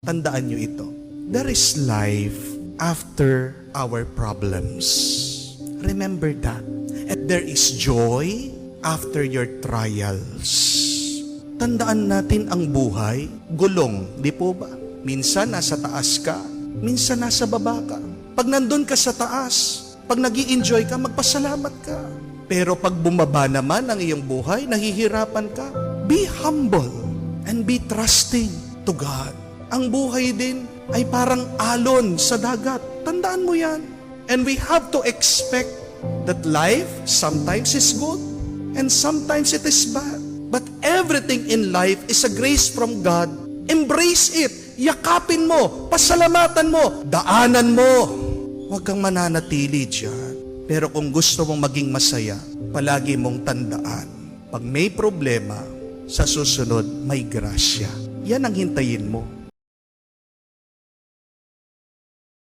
Tandaan nyo ito. There is life after our problems. Remember that. And there is joy after your trials. Tandaan natin ang buhay, gulong, di po ba? Minsan nasa taas ka, minsan nasa baba ka. Pag nandun ka sa taas, pag nag-i-enjoy ka, magpasalamat ka. Pero pag bumaba naman ang iyong buhay, nahihirapan ka, be humble and be trusting to God. Ang buhay din ay parang alon sa dagat. Tandaan mo yan. And we have to expect that life sometimes is good and sometimes it is bad. But everything in life is a grace from God. Embrace it. Yakapin mo. Pasalamatan mo. Daanan mo. Huwag kang mananatili dyan. Pero kung gusto mong maging masaya, palagi mong tandaan. Pag may problema, sa susunod may grasya. Yan ang hintayin mo.